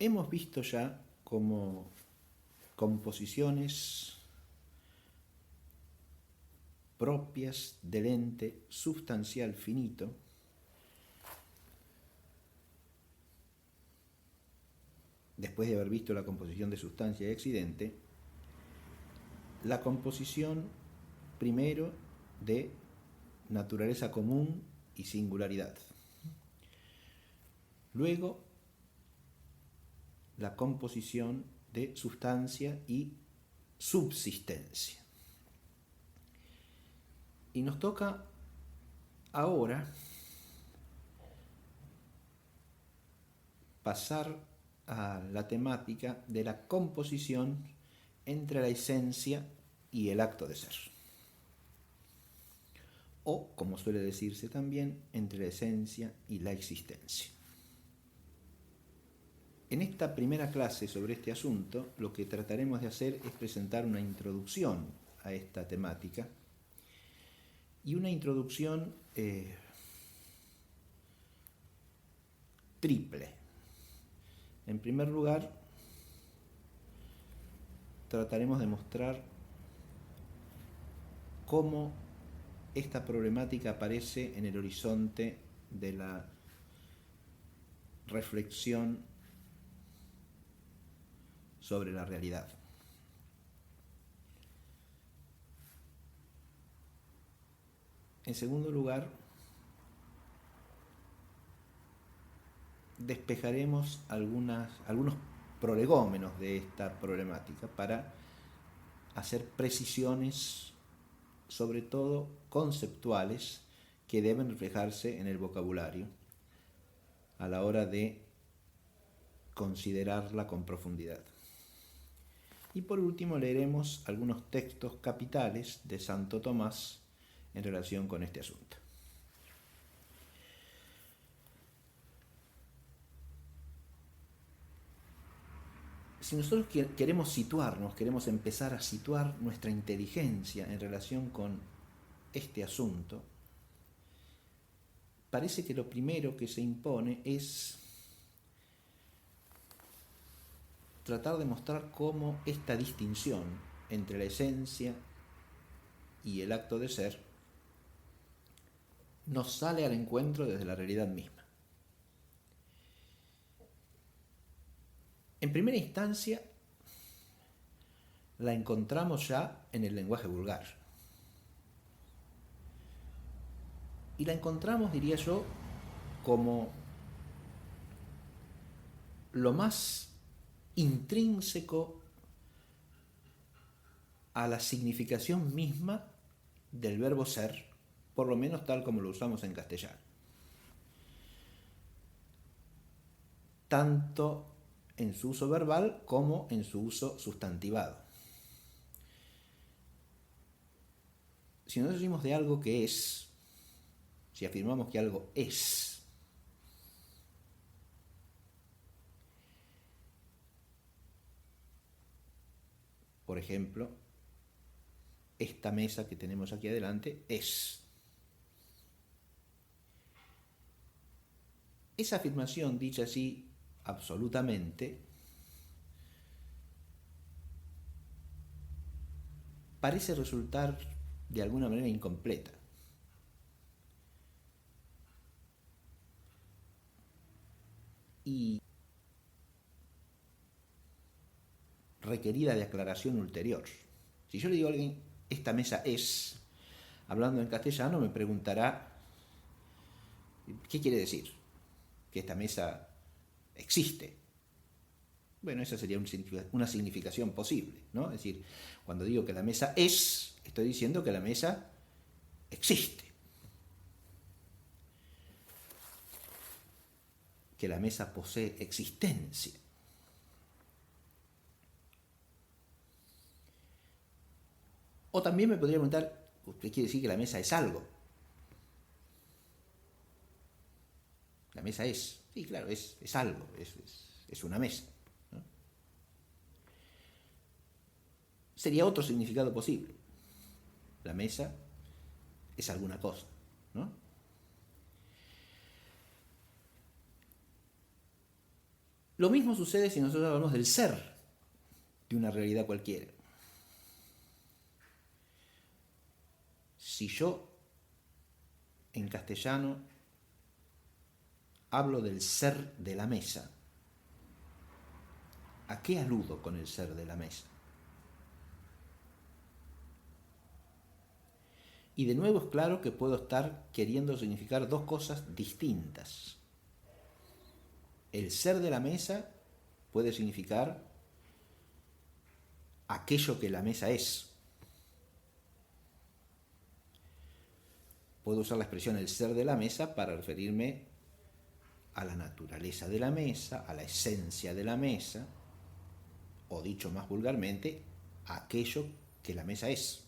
Hemos visto ya cómo composiciones propias del ente sustancial finito después de haber visto la composición de sustancia y accidente, la composición primero de naturaleza común y singularidad. Luego, la composición de sustancia y subsistencia. Y nos toca ahora pasar a la temática de la composición entre la esencia y el acto de ser. O, como suele decirse también, entre la esencia y la existencia. En esta primera clase sobre este asunto, lo que trataremos de hacer es presentar una introducción a esta temática, y una introducción triple. En primer lugar, trataremos de mostrar cómo esta problemática aparece en el horizonte de la reflexión sobre la realidad. En segundo lugar, despejaremos algunos prolegómenos de esta problemática para hacer precisiones, sobre todo conceptuales, que deben reflejarse en el vocabulario a la hora de considerarla con profundidad. Y por último leeremos algunos textos capitales de Santo Tomás en relación con este asunto. Si nosotros queremos situarnos, queremos empezar a situar nuestra inteligencia en relación con este asunto, parece que lo primero que se impone es tratar de mostrar cómo esta distinción entre la esencia y el acto de ser nos sale al encuentro desde la realidad misma. En primera instancia, la encontramos ya en el lenguaje vulgar. Y la encontramos, diría yo, como lo más intrínseco a la significación misma del verbo ser, por lo menos tal como lo usamos en castellano. Tanto en su uso verbal como en su uso sustantivado. Si nosotros decimos de algo que es, si afirmamos que algo es, por ejemplo, esta mesa que tenemos aquí adelante es. Esa afirmación, dicha así absolutamente, parece resultar de alguna manera incompleta. Y requerida de aclaración ulterior. Si yo le digo a alguien, esta mesa es, hablando en castellano, me preguntará, ¿qué quiere decir? Que esta mesa existe. Bueno, esa sería una significación posible, ¿no? Es decir, cuando digo que la mesa es, estoy diciendo que la mesa existe. Que la mesa posee existencia. O también me podría preguntar, ¿usted quiere decir que la mesa es algo? La mesa es, sí, claro, es algo, es una mesa, ¿no? Sería otro significado posible. La mesa es alguna cosa, ¿no? Lo mismo sucede si nosotros hablamos del ser de una realidad cualquiera. Si yo en castellano hablo del ser de la mesa, ¿a qué aludo con el ser de la mesa? Y de nuevo es claro que puedo estar queriendo significar dos cosas distintas. El ser de la mesa puede significar aquello que la mesa es. Puedo usar la expresión el ser de la mesa para referirme a la naturaleza de la mesa, a la esencia de la mesa, o dicho más vulgarmente, a aquello que la mesa es.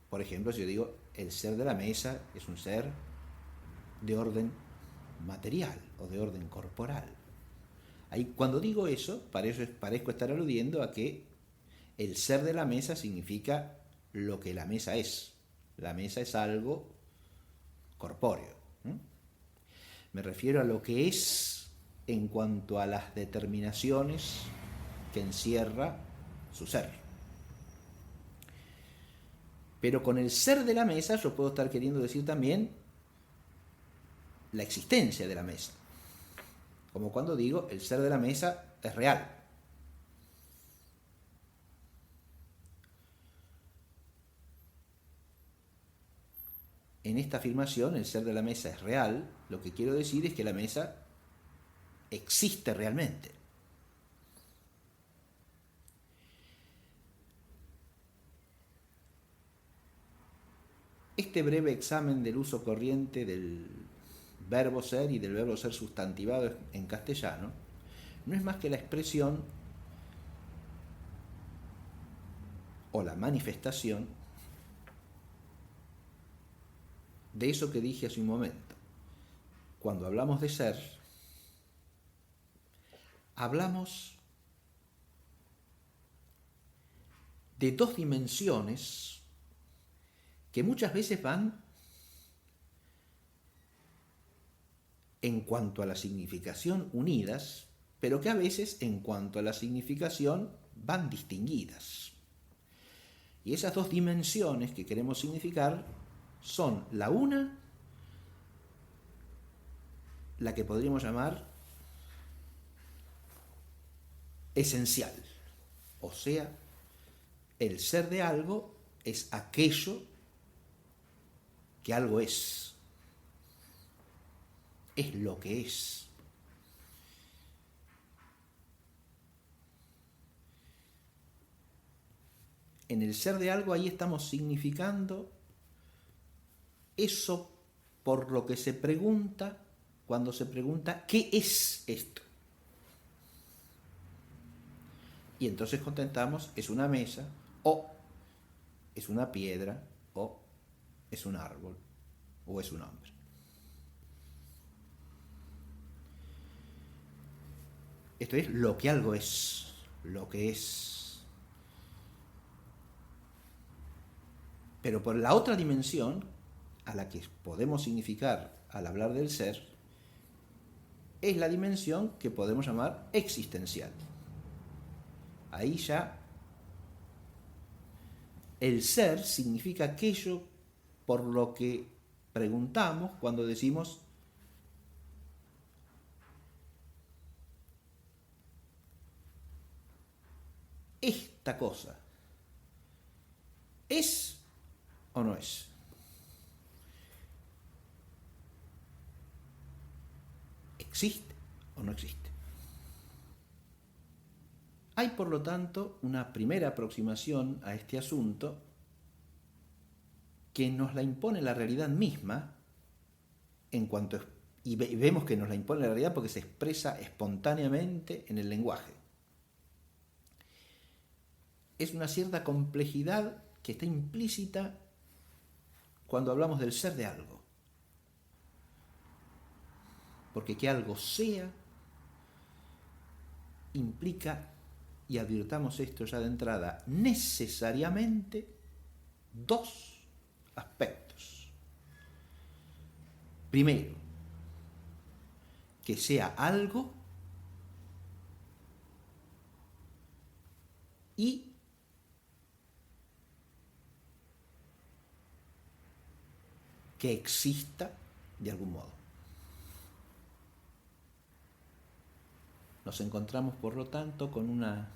Por ejemplo, si yo digo el ser de la mesa es un ser de orden material o de orden corporal. Ahí, cuando digo eso, parezco estar aludiendo a que el ser de la mesa significa lo que la mesa es. La mesa es algo corpóreo. Me refiero a lo que es en cuanto a las determinaciones que encierra su ser. Pero con el ser de la mesa yo puedo estar queriendo decir también la existencia de la mesa. Como cuando digo el ser de la mesa es real. En esta afirmación, el ser de la mesa es real, lo que quiero decir es que la mesa existe realmente. Este breve examen del uso corriente del verbo ser y del verbo ser sustantivado en castellano no es más que la expresión o la manifestación de eso que dije hace un momento. Cuando hablamos de ser, hablamos de dos dimensiones que muchas veces van en cuanto a la significación unidas, pero que a veces en cuanto a la significación van distinguidas. Y esas dos dimensiones que queremos significar son la una, la que podríamos llamar esencial, o sea, el ser de algo es aquello que algo es lo que es. En el ser de algo ahí estamos significando eso por lo que se pregunta cuando se pregunta ¿qué es esto? Y entonces contestamos es una mesa, o es una piedra, o es un árbol, o es un hombre. Esto es lo que algo es, lo que es. Pero por la otra dimensión, a la que podemos significar al hablar del ser, es la dimensión que podemos llamar existencial. Ahí ya el ser significa aquello por lo que preguntamos cuando decimos esta cosa, ¿es o no es? ¿Existe o no existe? Hay, por lo tanto, una primera aproximación a este asunto que nos la impone la realidad misma, y vemos que nos la impone la realidad porque se expresa espontáneamente en el lenguaje. Es una cierta complejidad que está implícita cuando hablamos del ser de algo. Porque que algo sea implica, y advirtamos esto ya de entrada, necesariamente dos aspectos. Primero, que sea algo y que exista de algún modo. Nos encontramos, por lo tanto, con una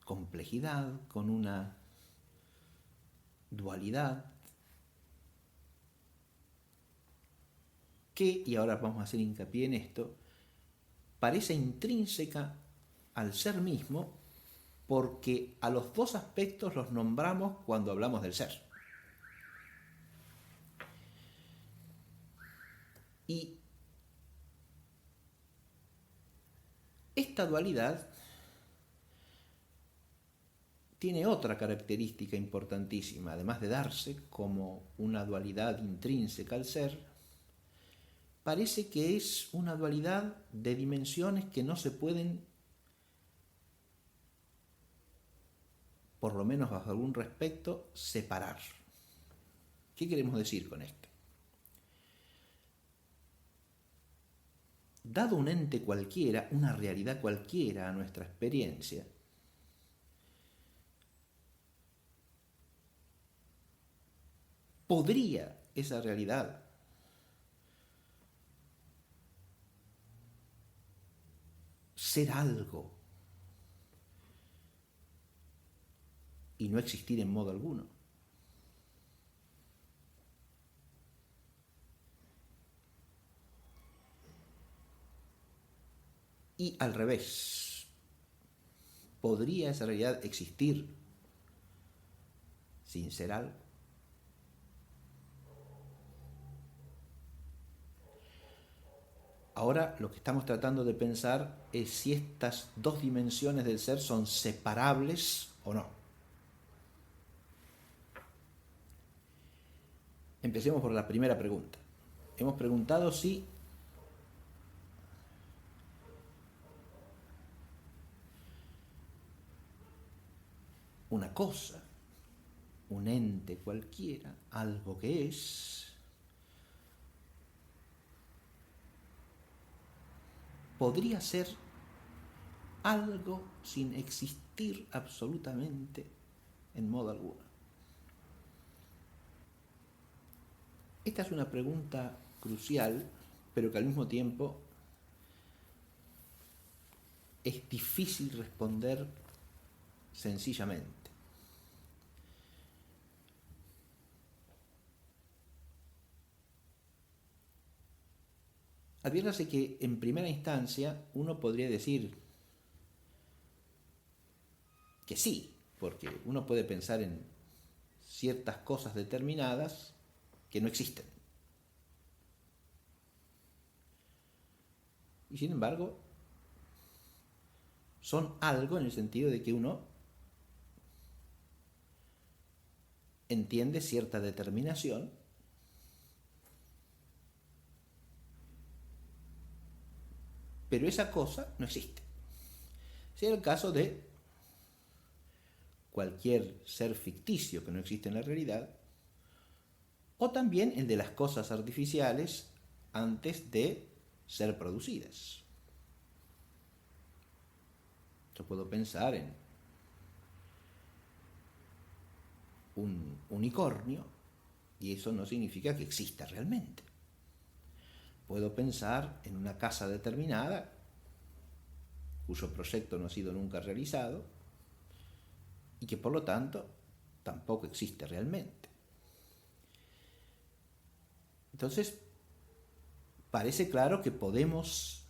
complejidad, con una dualidad que, y ahora vamos a hacer hincapié en esto, parece intrínseca al ser mismo porque a los dos aspectos los nombramos cuando hablamos del ser. Y esta dualidad tiene otra característica importantísima, además de darse como una dualidad intrínseca al ser, parece que es una dualidad de dimensiones que no se pueden, por lo menos bajo algún respecto, separar. ¿Qué queremos decir con esto? Dado un ente cualquiera, una realidad cualquiera a nuestra experiencia, ¿podría esa realidad ser algo y no existir en modo alguno? Y al revés, ¿podría esa realidad existir sin ser algo? Ahora lo que estamos tratando de pensar es si estas dos dimensiones del ser son separables o no. Empecemos por la primera pregunta. Hemos preguntado si una cosa, un ente cualquiera, algo que es, podría ser algo sin existir absolutamente en modo alguno. Esta es una pregunta crucial, pero que al mismo tiempo es difícil responder sencillamente. Adviértase que en primera instancia uno podría decir que sí, porque uno puede pensar en ciertas cosas determinadas que no existen. Y sin embargo, son algo en el sentido de que uno entiende cierta determinación, pero esa cosa no existe. Sea el caso de cualquier ser ficticio que no existe en la realidad, o también el de las cosas artificiales antes de ser producidas. Yo puedo pensar en un unicornio y eso no significa que exista realmente. Puedo pensar en una casa determinada cuyo proyecto no ha sido nunca realizado y que por lo tanto tampoco existe realmente. Entonces, parece claro que podemos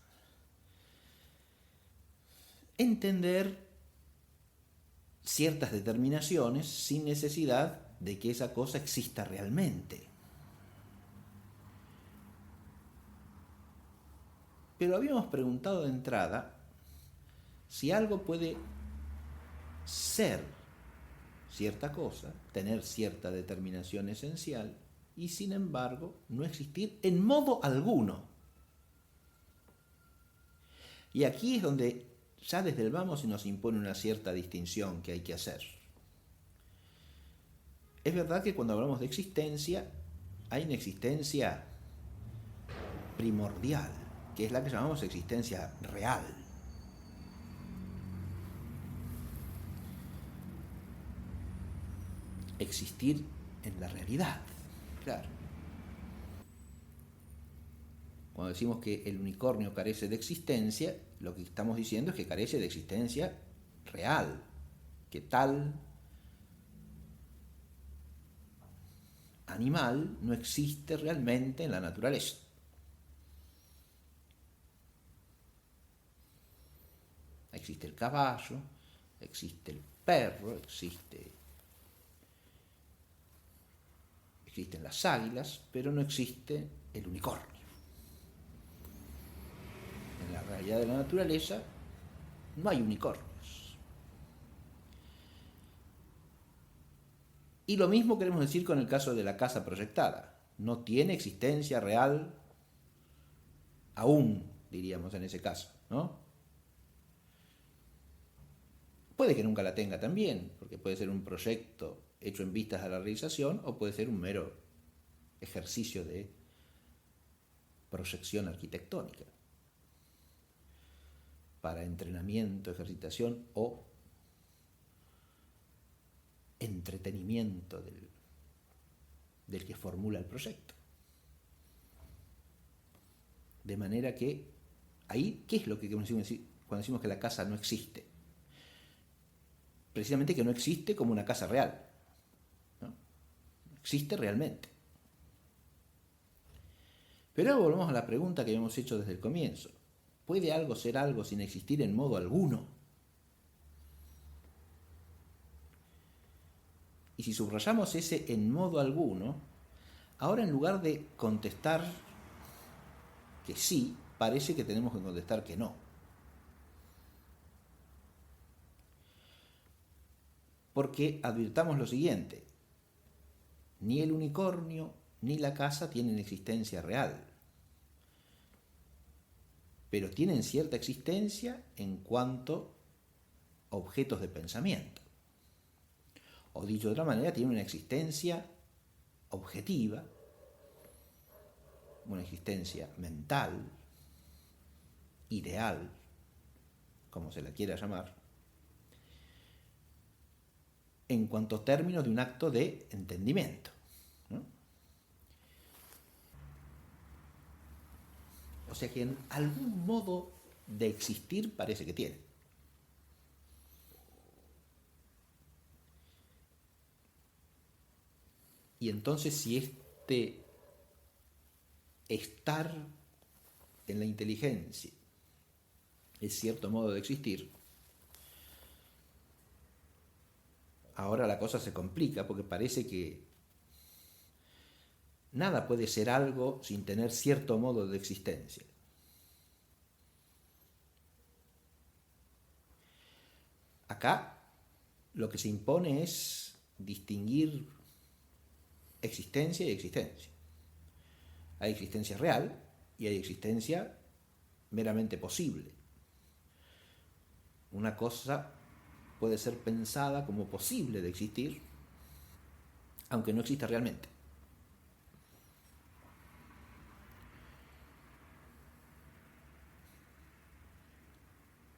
entender ciertas determinaciones sin necesidad de que esa cosa exista realmente. Pero habíamos preguntado de entrada si algo puede ser cierta cosa, tener cierta determinación esencial y sin embargo no existir en modo alguno. Y aquí es donde ya desde el vamos se nos impone una cierta distinción que hay que hacer. Es verdad que cuando hablamos de existencia hay una existencia primordial, que es la que llamamos existencia real. Existir en la realidad, claro. Cuando decimos que el unicornio carece de existencia, lo que estamos diciendo es que carece de existencia real, que tal animal no existe realmente en la naturaleza. Existe el caballo, existe el perro, existen las águilas, pero no existe el unicornio. En la realidad de la naturaleza no hay unicornios. Y lo mismo queremos decir con el caso de la casa proyectada. No tiene existencia real aún, diríamos en ese caso, ¿no? Puede que nunca la tenga también, porque puede ser un proyecto hecho en vistas a la realización o puede ser un mero ejercicio de proyección arquitectónica para entrenamiento, ejercitación o entretenimiento del que formula el proyecto. De manera que ahí, ¿qué es lo que queremos decir cuando decimos que la casa no existe? Precisamente que no existe como una casa real, ¿no? Existe realmente. Pero ahora volvemos a la pregunta que habíamos hecho desde el comienzo. ¿Puede algo ser algo sin existir en modo alguno? Y si subrayamos ese en modo alguno, ahora en lugar de contestar que sí, parece que tenemos que contestar que no. Porque advirtamos lo siguiente, ni el unicornio ni la casa tienen existencia real, pero tienen cierta existencia en cuanto a objetos de pensamiento. O dicho de otra manera, tienen una existencia objetiva, una existencia mental, ideal, como se la quiera llamar, en cuanto a términos de un acto de entendimiento, ¿no? O sea que en algún modo de existir parece que tiene. Y entonces si este estar en la inteligencia es cierto modo de existir, ahora la cosa se complica porque parece que nada puede ser algo sin tener cierto modo de existencia. Acá lo que se impone es distinguir existencia y existencia. Hay existencia real y hay existencia meramente posible. Una cosa puede ser pensada como posible de existir, aunque no exista realmente.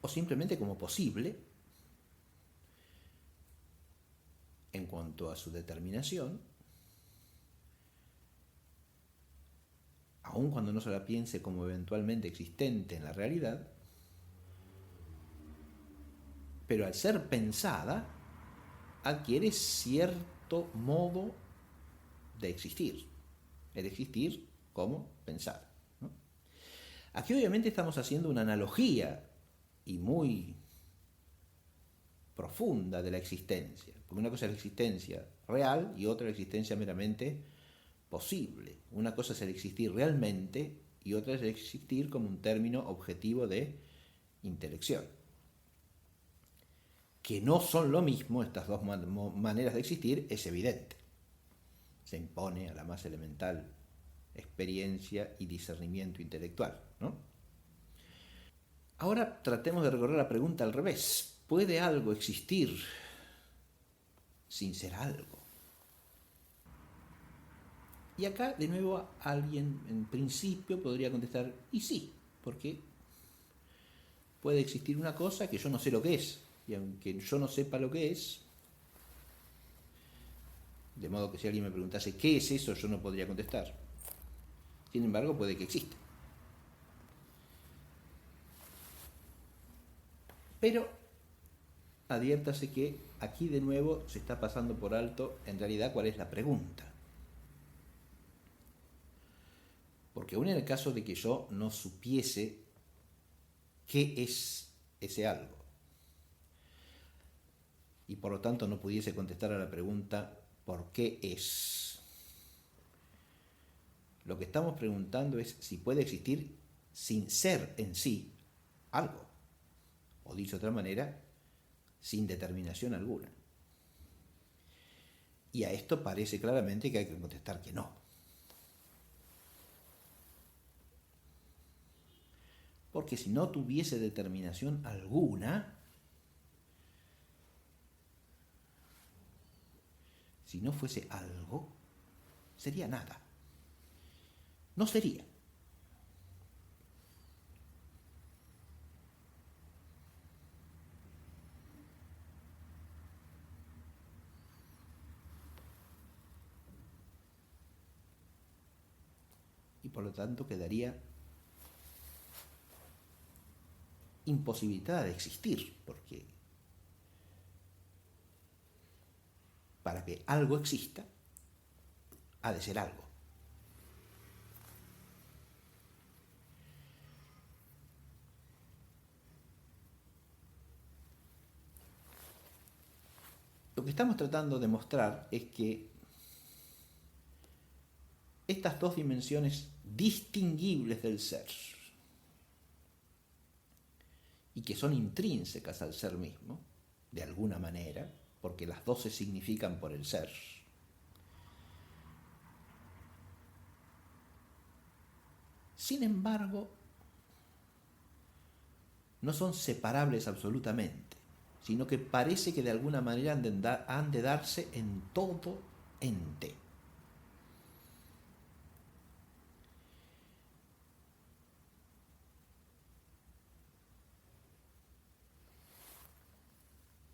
O simplemente como posible en cuanto a su determinación, aun cuando no se la piense como eventualmente existente en la realidad, pero al ser pensada, adquiere cierto modo de existir, el existir como pensada, ¿no? Aquí obviamente estamos haciendo una analogía y muy profunda de la existencia, porque una cosa es la existencia real y otra la existencia meramente posible. Una cosa es el existir realmente y otra es el existir como un término objetivo de intelección. Que no son lo mismo estas dos maneras de existir es evidente. Se impone a la más elemental experiencia y discernimiento intelectual, ¿no? Ahora tratemos de recorrer la pregunta al revés. ¿Puede algo existir sin ser algo? Y acá, de nuevo, alguien en principio podría contestar, y sí, porque puede existir una cosa que yo no sé lo que es, y aunque yo no sepa lo que es, de modo que si alguien me preguntase qué es eso, yo no podría contestar. Sin embargo, puede que exista. Pero adviértase que aquí de nuevo se está pasando por alto en realidad cuál es la pregunta. Porque aún en el caso de que yo no supiese qué es ese algo, y por lo tanto no pudiese contestar a la pregunta ¿por qué es? Lo que estamos preguntando es si puede existir sin ser en sí algo, o dicho de otra manera, sin determinación alguna. Y a esto parece claramente que hay que contestar que no. Porque si no tuviese determinación alguna, si no fuese algo, sería nada. No sería. Y por lo tanto quedaría imposibilitada de existir, porque para que algo exista, ha de ser algo. Lo que estamos tratando de mostrar es que estas dos dimensiones distinguibles del ser y que son intrínsecas al ser mismo, de alguna manera, porque las dos se significan por el ser, sin embargo, no son separables absolutamente, sino que parece que de alguna manera han de darse en todo ente.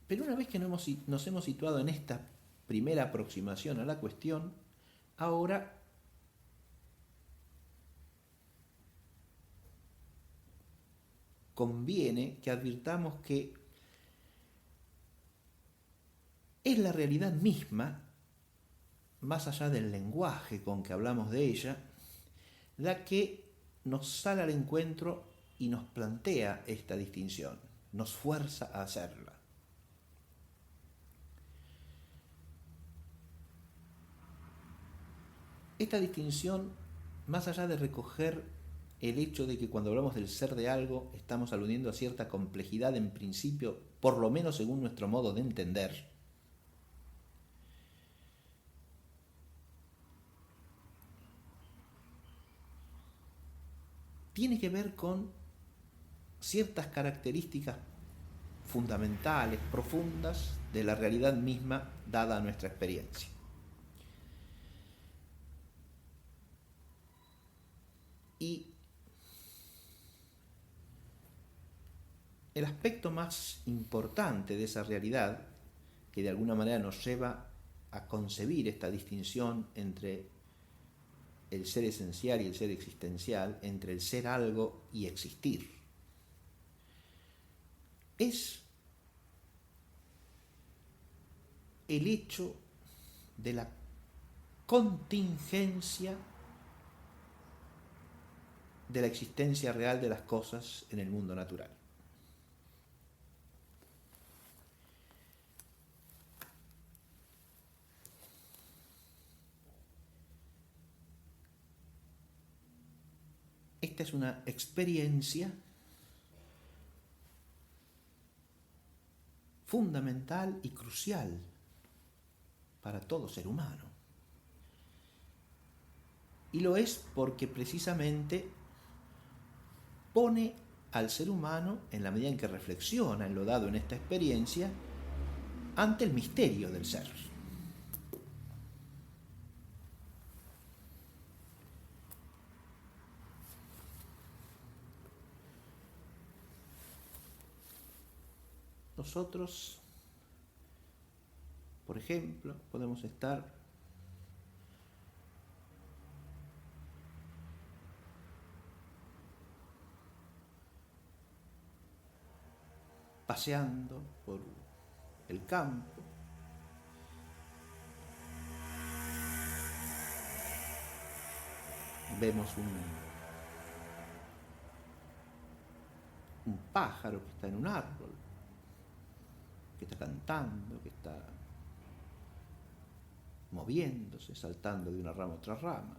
Pero una vez que nos hemos situado en esta primera aproximación a la cuestión, ahora conviene que advirtamos que es la realidad misma, más allá del lenguaje con que hablamos de ella, la que nos sale al encuentro y nos plantea esta distinción, nos fuerza a hacerla. Esta distinción, más allá de recoger el hecho de que cuando hablamos del ser de algo estamos aludiendo a cierta complejidad en principio, por lo menos según nuestro modo de entender, tiene que ver con ciertas características fundamentales, profundas, de la realidad misma dada a nuestra experiencia. Y el aspecto más importante de esa realidad, que de alguna manera nos lleva a concebir esta distinción entre el ser esencial y el ser existencial, entre el ser algo y existir, es el hecho de la contingencia de la existencia real de las cosas en el mundo natural. Esta es una experiencia fundamental y crucial para todo ser humano. Y lo es porque precisamente pone al ser humano, en la medida en que reflexiona en lo dado en esta experiencia, ante el misterio del ser. nosotros, por ejemplo, podemos estar paseando por el campo, vemos un pájaro que está en un árbol, que está cantando, que está moviéndose, saltando de una rama a otra rama.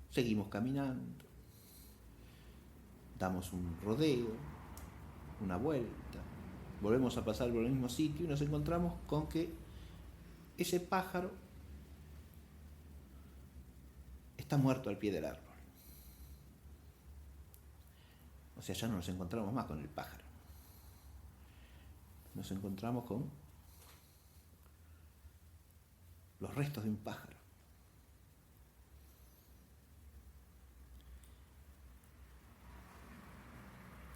Seguimos caminando, damos un rodeo, una vuelta, volvemos a pasar por el mismo sitio y nos encontramos con que ese pájaro está muerto al pie del árbol. O sea, ya no nos encontramos más con el pájaro. Nos encontramos con los restos de un pájaro.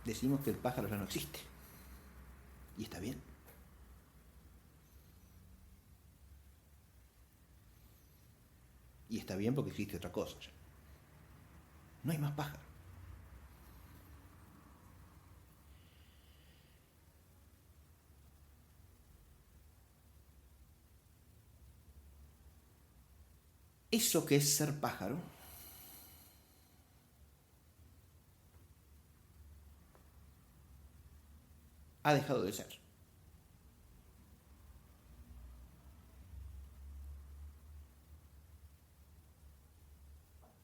Decimos que el pájaro ya no existe. Y está bien. Y está bien porque existe otra cosa ya. No hay más pájaro. Eso que es ser pájaro ha dejado de ser.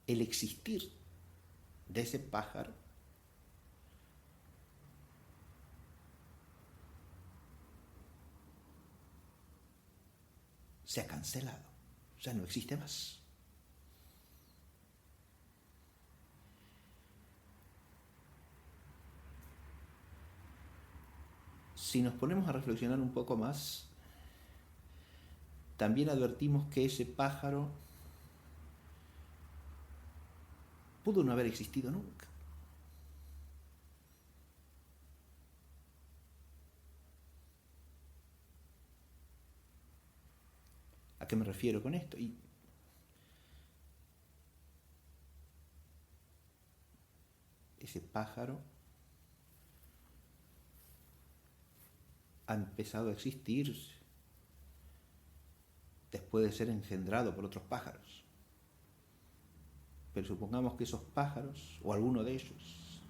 El existir de ese pájaro se ha cancelado, ya no existe más. Si nos ponemos a reflexionar un poco más, también advertimos que ese pájaro pudo no haber existido nunca. ¿A qué me refiero con esto? Ese pájaro ha empezado a existir después de ser engendrado por otros pájaros. Pero supongamos que esos pájaros, o alguno de ellos,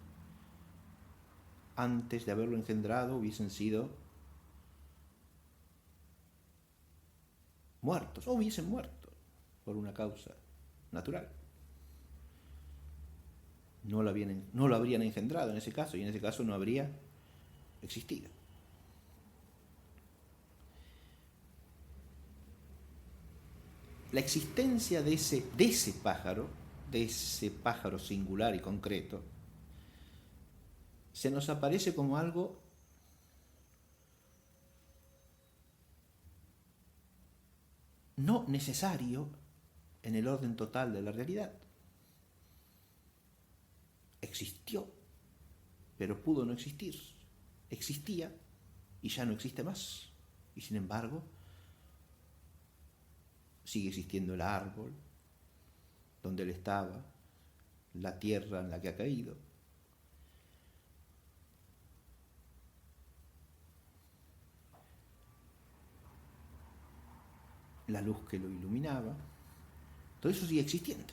antes de haberlo engendrado hubiesen sido muertos, o hubiesen muerto por una causa natural. No lo habrían engendrado en ese caso, y en ese caso no habría existido. La existencia de ese pájaro singular y concreto, se nos aparece como algo no necesario en el orden total de la realidad. Existió, pero pudo no existir. Existía y ya no existe más. Y sin embargo, sigue existiendo el árbol donde él estaba, la tierra en la que ha caído. La luz que lo iluminaba. Todo eso sigue existiendo,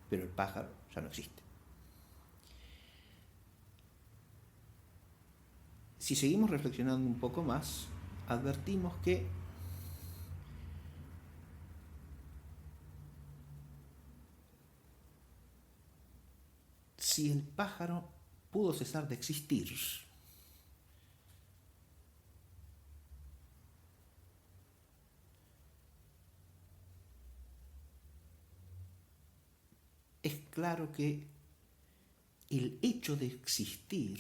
pero el pájaro ya no existe. Si seguimos reflexionando un poco más, advertimos que si el pájaro pudo cesar de existir, es claro que el hecho de existir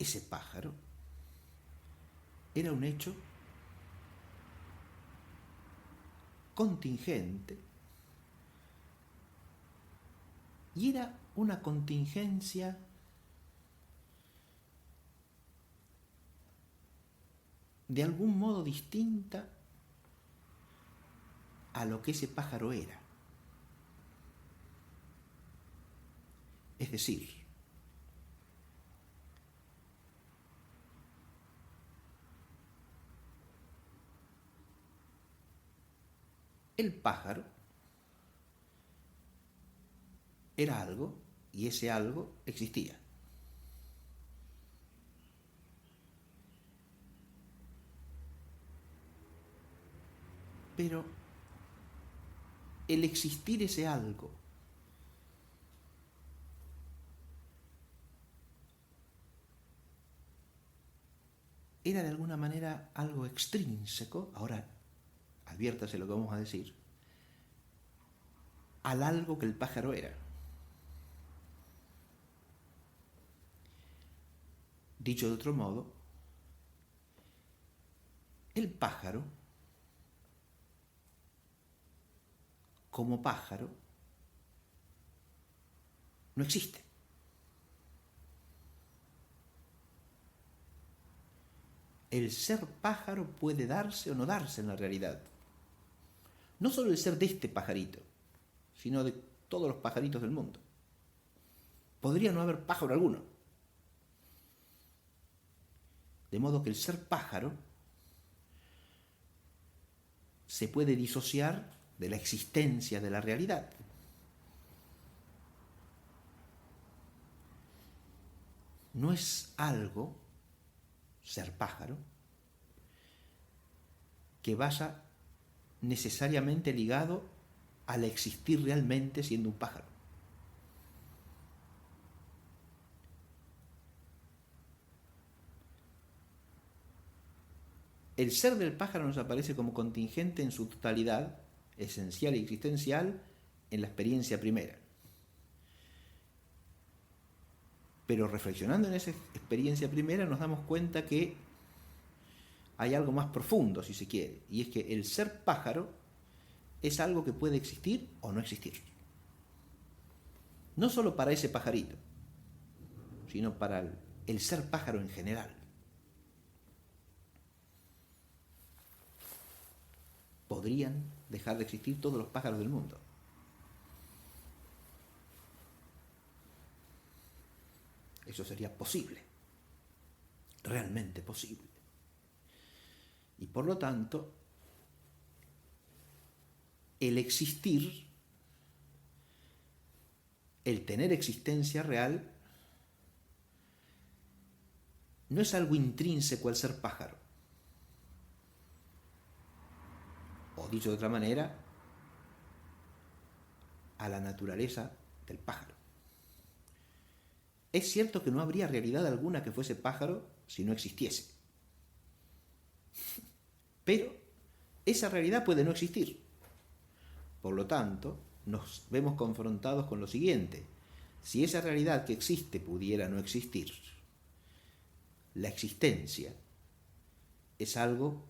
ese pájaro era un hecho contingente y era una contingencia de algún modo distinta a lo que ese pájaro era. Es decir, el pájaro era algo y ese algo existía. Pero el existir ese algo era de alguna manera algo extrínseco, ahora adviértase lo que vamos a decir, al algo que el pájaro era. Dicho de otro modo, el pájaro, como pájaro, no existe. El ser pájaro puede darse o no darse en la realidad. No solo el ser de este pajarito, sino de todos los pajaritos del mundo. Podría no haber pájaro alguno. De modo que el ser pájaro se puede disociar de la existencia de la realidad. No es algo, ser pájaro, que vaya necesariamente ligado al existir realmente siendo un pájaro. El ser del pájaro nos aparece como contingente en su totalidad, esencial y existencial, en la experiencia primera. Pero reflexionando en esa experiencia primera nos damos cuenta que hay algo más profundo, si se quiere, y es que el ser pájaro es algo que puede existir o no existir. No solo para ese pajarito, sino para el ser pájaro en general. Podrían dejar de existir todos los pájaros del mundo. Eso sería posible, realmente posible. Y por lo tanto, el existir, el tener existencia real, no es algo intrínseco al ser pájaro. O dicho de otra manera, a la naturaleza del pájaro. Es cierto que no habría realidad alguna que fuese pájaro si no existiese. Pero esa realidad puede no existir. Por lo tanto, nos vemos confrontados con lo siguiente. Si esa realidad que existe pudiera no existir, la existencia es algo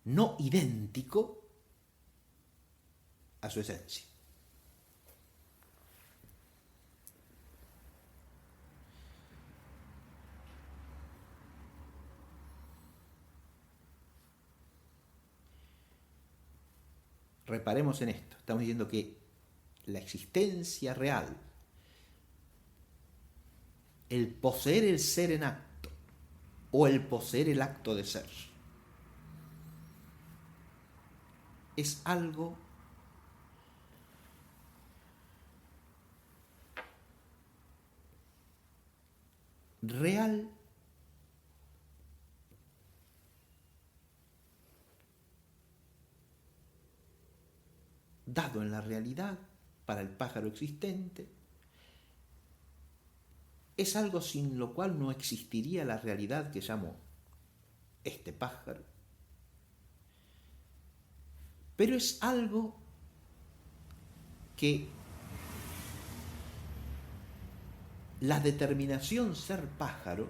no idéntico a su esencia. Reparemos en esto. Estamos diciendo que la existencia real, el poseer el ser en acto o el poseer el acto de ser, es algo real dado en la realidad para el pájaro existente, es algo sin lo cual no existiría la realidad que llamo este pájaro, pero es algo que la determinación ser pájaro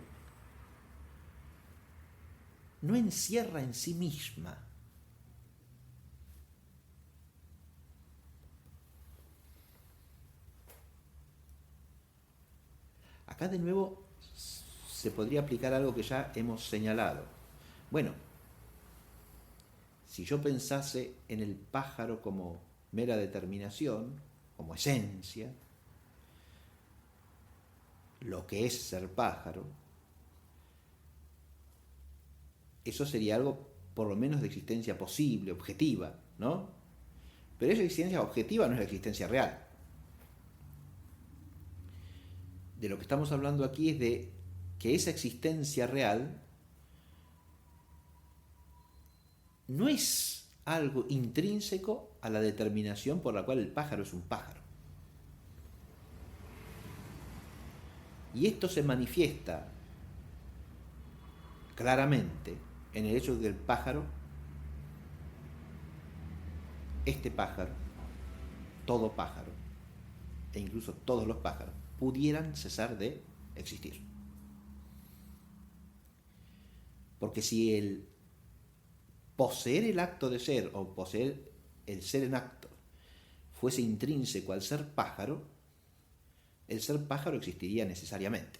no encierra en sí misma acá de nuevo se podría aplicar algo que ya hemos señalado. Bueno, si yo pensase en el pájaro como mera determinación, como esencia, lo que es ser pájaro, eso sería algo por lo menos de existencia posible, objetiva, ¿no? Pero esa existencia objetiva no es la existencia real. De lo que estamos hablando aquí es de que esa existencia real no es algo intrínseco a la determinación por la cual el pájaro es un pájaro. Y esto se manifiesta claramente en el hecho de que el pájaro, este pájaro, todo pájaro, e incluso todos los pájaros, pudieran cesar de existir. Porque si el poseer el acto de ser o poseer el ser en acto fuese intrínseco al ser pájaro, el ser pájaro existiría necesariamente.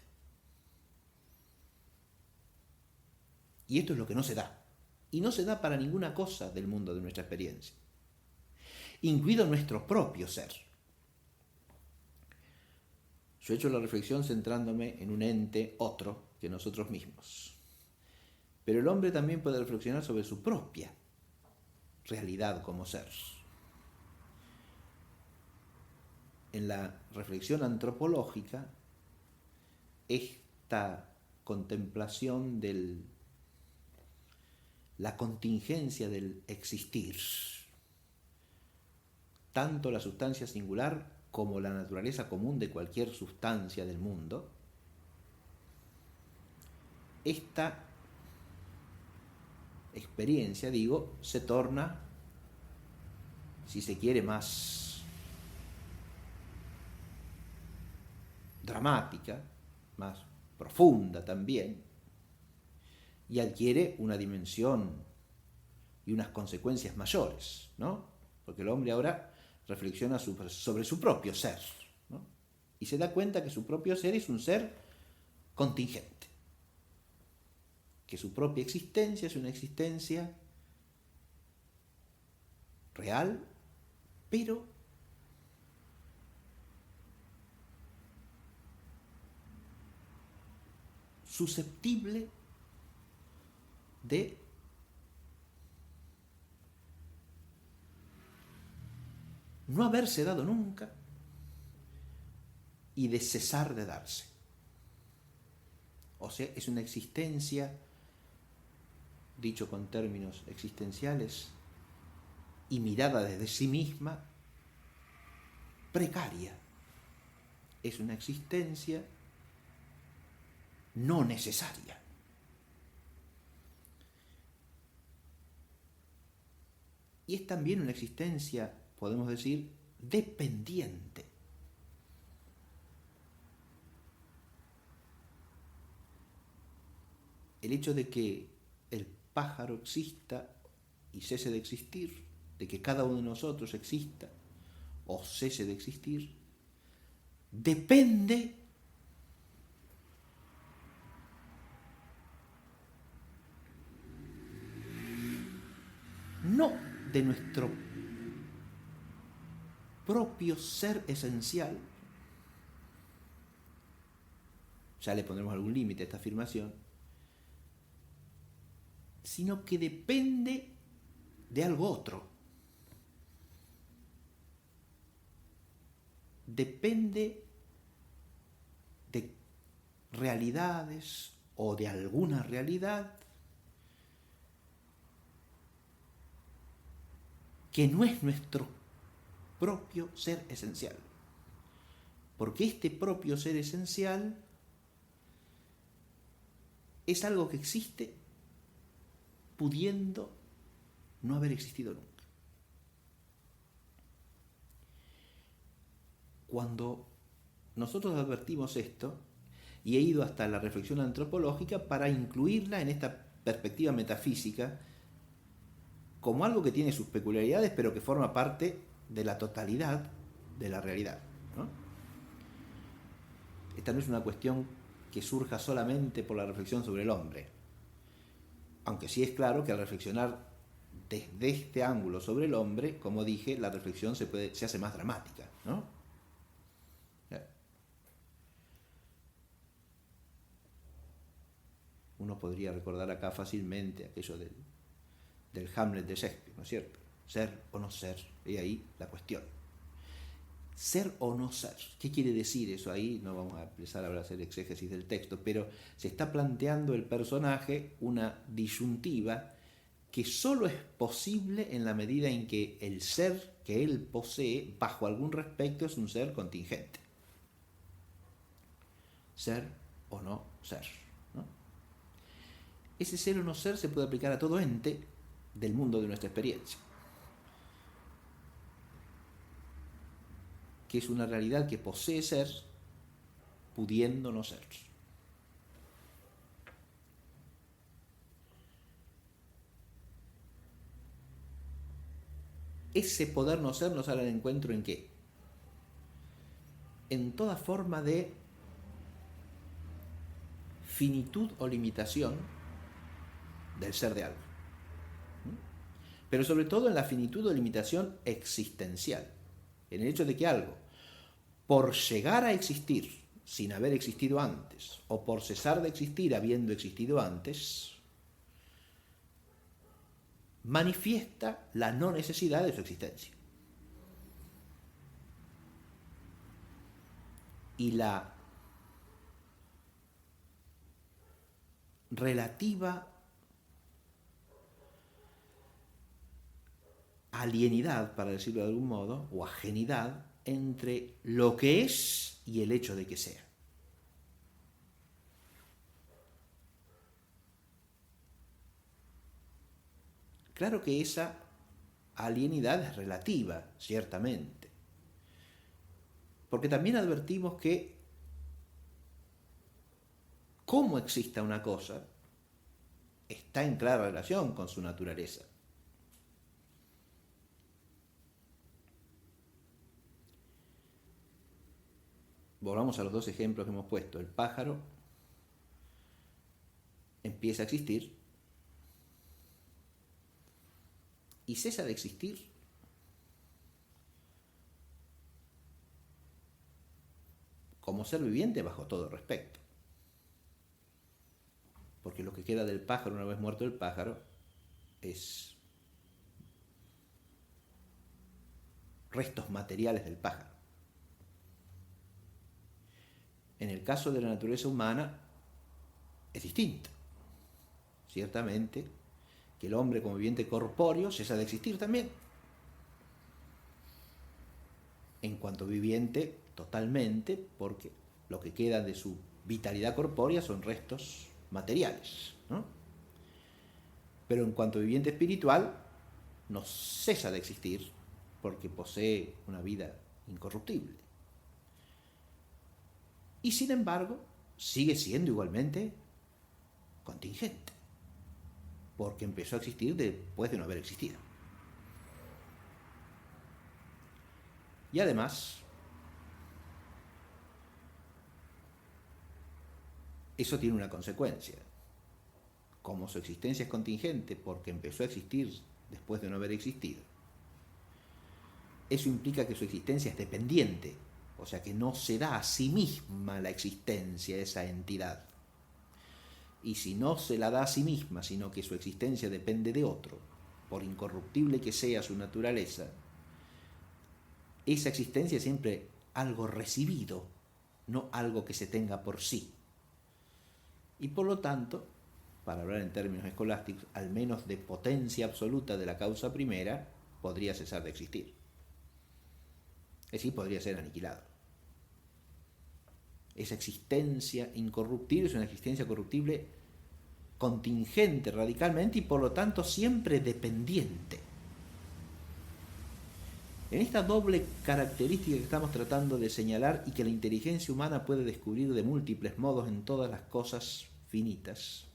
Y esto es lo que no se da. Y no se da para ninguna cosa del mundo de nuestra experiencia, incluido nuestro propio ser. Yo he hecho la reflexión centrándome en un ente, otro, que nosotros mismos. Pero el hombre también puede reflexionar sobre su propia realidad como ser. En la reflexión antropológica, esta contemplación de la contingencia del existir, tanto la sustancia singular como la naturaleza común de cualquier sustancia del mundo, esta experiencia, digo, se torna, si se quiere, más dramática, más profunda también, y adquiere una dimensión y unas consecuencias mayores, ¿no? Porque el hombre ahora reflexiona sobre su propio ser, ¿no? Y se da cuenta que su propio ser es un ser contingente, que su propia existencia es una existencia real, pero susceptible de no haberse dado nunca y de cesar de darse. O sea, es una existencia, dicho con términos existenciales, y mirada desde sí misma, precaria. Es una existencia no necesaria. Y es también una existencia, podemos decir, dependiente. El hecho de que el pájaro exista y cese de existir, de que cada uno de nosotros exista o cese de existir, depende no de nuestro propio ser esencial, ya le pondremos algún límite a esta afirmación, sino que depende de algo otro. Depende de realidades o de alguna realidad que no es nuestro propio ser esencial. Porque este propio ser esencial es algo que existe pudiendo no haber existido nunca. Cuando nosotros advertimos esto y he ido hasta la reflexión antropológica para incluirla en esta perspectiva metafísica como algo que tiene sus peculiaridades, pero que forma parte de la totalidad de la realidad, ¿no? Esta no es una cuestión que surja solamente por la reflexión sobre el hombre, aunque sí es claro que al reflexionar desde este ángulo sobre el hombre, como dije, la reflexión se hace más dramática, ¿no? Uno podría recordar acá fácilmente aquello del Hamlet de Shakespeare, ¿no es cierto? Ser o no ser, y ahí la cuestión. Ser o no ser, ¿qué quiere decir eso? Ahí no vamos a empezar a hacer exégesis del texto, pero se está planteando el personaje una disyuntiva que solo es posible en la medida en que el ser que él posee, bajo algún respecto, es un ser contingente. Ser o no ser, ¿no? Ese ser o no ser se puede aplicar a todo ente del mundo de nuestra experiencia, que es una realidad que posee ser, pudiendo no ser. Ese poder no ser nos sale al encuentro ¿en qué? En toda forma de finitud o limitación del ser de algo. Pero sobre todo en la finitud o limitación existencial. En el hecho de que algo, por llegar a existir sin haber existido antes, o por cesar de existir habiendo existido antes, manifiesta la no necesidad de su existencia. Y la relativa alienidad, para decirlo de algún modo, o ajenidad entre lo que es y el hecho de que sea. Claro que esa alienidad es relativa, ciertamente, porque también advertimos que cómo exista una cosa está en clara relación con su naturaleza. Volvamos a los dos ejemplos que hemos puesto. El pájaro empieza a existir y cesa de existir como ser viviente bajo todo respecto. Porque lo que queda del pájaro una vez muerto el pájaro es restos materiales del pájaro. En el caso de la naturaleza humana es distinto. Ciertamente que el hombre como viviente corpóreo cesa de existir también. En cuanto viviente, totalmente, porque lo que queda de su vitalidad corpórea son restos materiales, ¿no? Pero en cuanto viviente espiritual, no cesa de existir porque posee una vida incorruptible. Y sin embargo, sigue siendo igualmente contingente, porque empezó a existir después de no haber existido. Y además, eso tiene una consecuencia. Como su existencia es contingente porque empezó a existir después de no haber existido, eso implica que su existencia es dependiente, o sea que no se da a sí misma la existencia, esa entidad. Y si no se la da a sí misma, sino que su existencia depende de otro, por incorruptible que sea su naturaleza, esa existencia es siempre algo recibido, no algo que se tenga por sí. Y por lo tanto, para hablar en términos escolásticos, al menos de potencia absoluta de la causa primera, podría cesar de existir. Es decir, podría ser aniquilado. Esa existencia incorruptible es una existencia corruptible contingente radicalmente y por lo tanto siempre dependiente. En esta doble característica que estamos tratando de señalar y que la inteligencia humana puede descubrir de múltiples modos en todas las cosas finitas,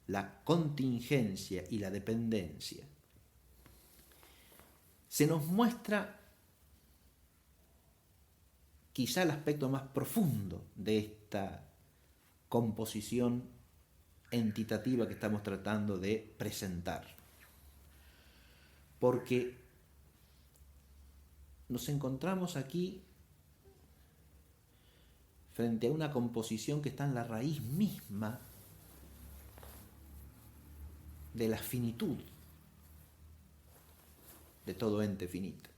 la contingencia y la dependencia, se nos muestra quizá el aspecto más profundo de esta composición entitativa que estamos tratando de presentar. Porque nos encontramos aquí frente a una composición que está en la raíz misma de la finitud de todo ente finito.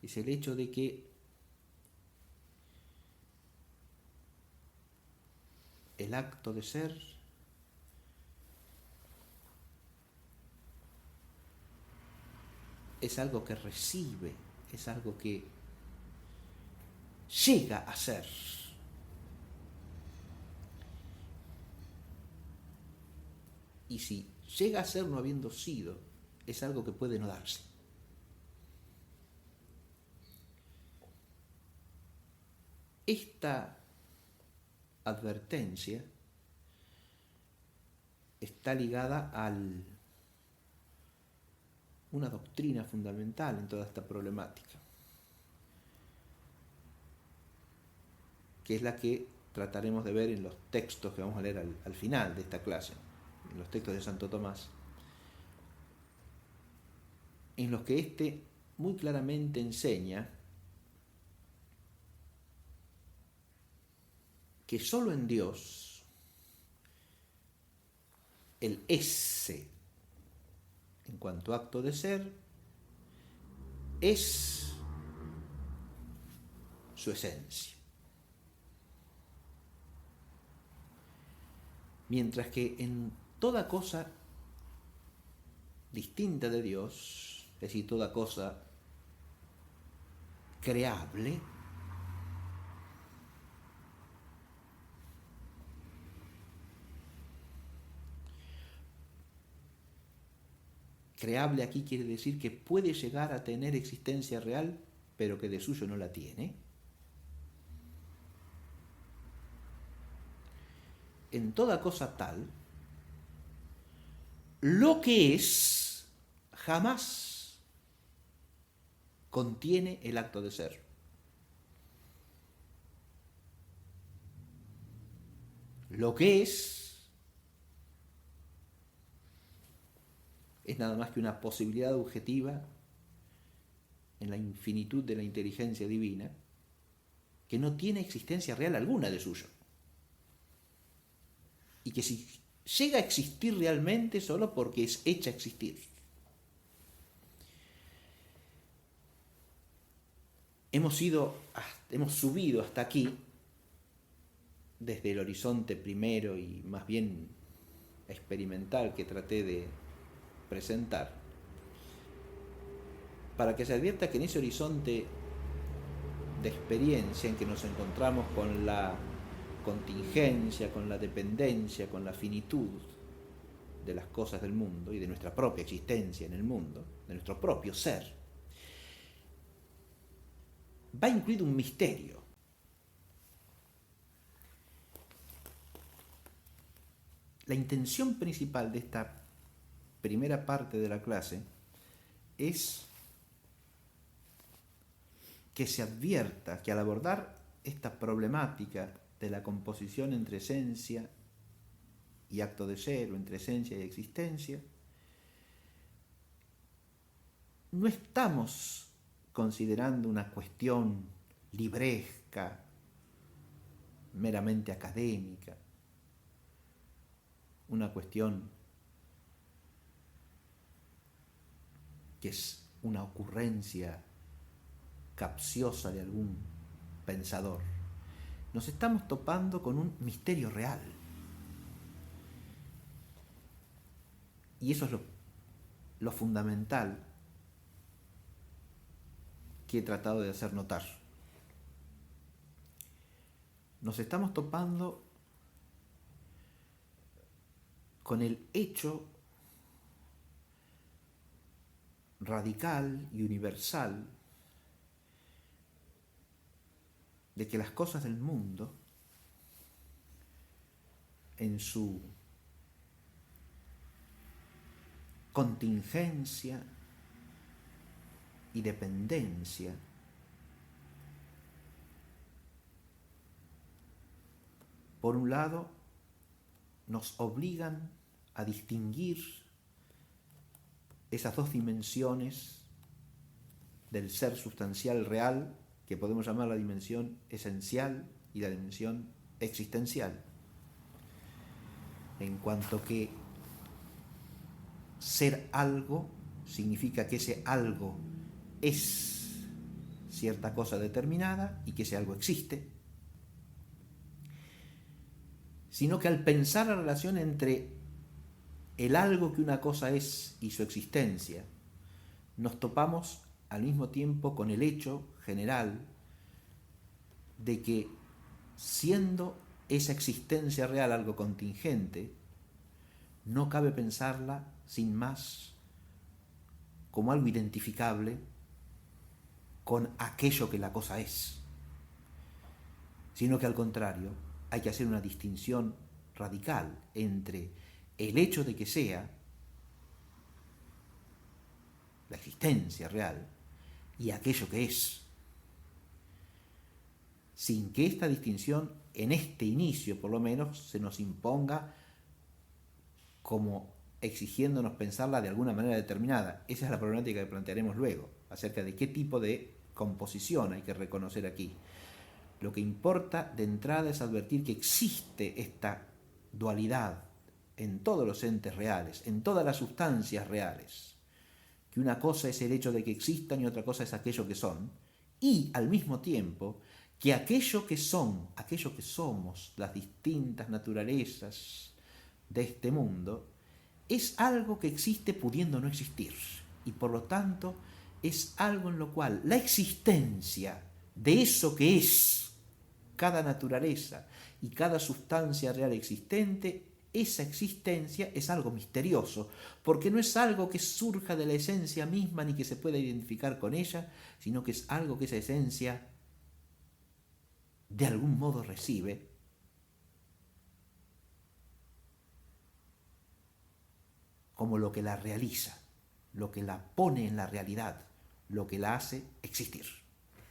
Es el hecho de que el acto de ser es algo que recibe, es algo que llega a ser. Y si llega a ser no habiendo sido, es algo que puede no darse. Esta advertencia está ligada a una doctrina fundamental en toda esta problemática, que es la que trataremos de ver en los textos que vamos a leer al final de esta clase, en los textos de Santo Tomás, en los que éste muy claramente enseña que solo en Dios el esse, en cuanto a acto de ser, es su esencia. Mientras que en toda cosa distinta de Dios, es decir, toda cosa creable, creable aquí quiere decir que puede llegar a tener existencia real, pero que de suyo no la tiene. En toda cosa tal, lo que es jamás contiene el acto de ser. Lo que es nada más que una posibilidad objetiva en la infinitud de la inteligencia divina que no tiene existencia real alguna de suyo. Y que si llega a existir realmente solo porque es hecha existir. Hemos subido hasta aquí desde el horizonte primero y más bien experimental que traté de presentar, para que se advierta que en ese horizonte de experiencia en que nos encontramos con la contingencia, con la dependencia, con la finitud de las cosas del mundo y de nuestra propia existencia en el mundo, de nuestro propio ser, va incluido un misterio. La intención principal de esta primera parte de la clase es que se advierta que al abordar esta problemática de la composición entre esencia y acto de ser, o entre esencia y existencia, no estamos considerando una cuestión libresca, meramente académica, una cuestión que es una ocurrencia capciosa de algún pensador. Nos estamos topando con un misterio real. Y eso es lo fundamental que he tratado de hacer notar. Nos estamos topando con el hecho radical y universal de que las cosas del mundo, en su contingencia y dependencia, por un lado, nos obligan a distinguir esas dos dimensiones del ser sustancial real, que podemos llamar la dimensión esencial y la dimensión existencial, en cuanto que ser algo significa que ese algo es cierta cosa determinada y que ese algo existe, sino que al pensar la relación entre el algo que una cosa es y su existencia, nos topamos al mismo tiempo con el hecho general de que, siendo esa existencia real algo contingente, no cabe pensarla sin más como algo identificable con aquello que la cosa es, sino que al contrario hay que hacer una distinción radical entre el hecho de que sea la existencia real y aquello que es, sin que esta distinción en este inicio por lo menos se nos imponga como exigiéndonos pensarla de alguna manera determinada. Esa es la problemática que plantearemos luego, acerca de qué tipo de composición hay que reconocer aquí. Lo que importa de entrada es advertir que existe esta dualidad en todos los entes reales, en todas las sustancias reales, que una cosa es el hecho de que existan y otra cosa es aquello que son, y al mismo tiempo que aquello que son, aquello que somos, las distintas naturalezas de este mundo, es algo que existe pudiendo no existir, y por lo tanto es algo en lo cual la existencia de eso que es cada naturaleza y cada sustancia real existente, esa existencia es algo misterioso, porque no es algo que surja de la esencia misma ni que se pueda identificar con ella, sino que es algo que esa esencia de algún modo recibe como lo que la realiza, lo que la pone en la realidad, lo que la hace existir.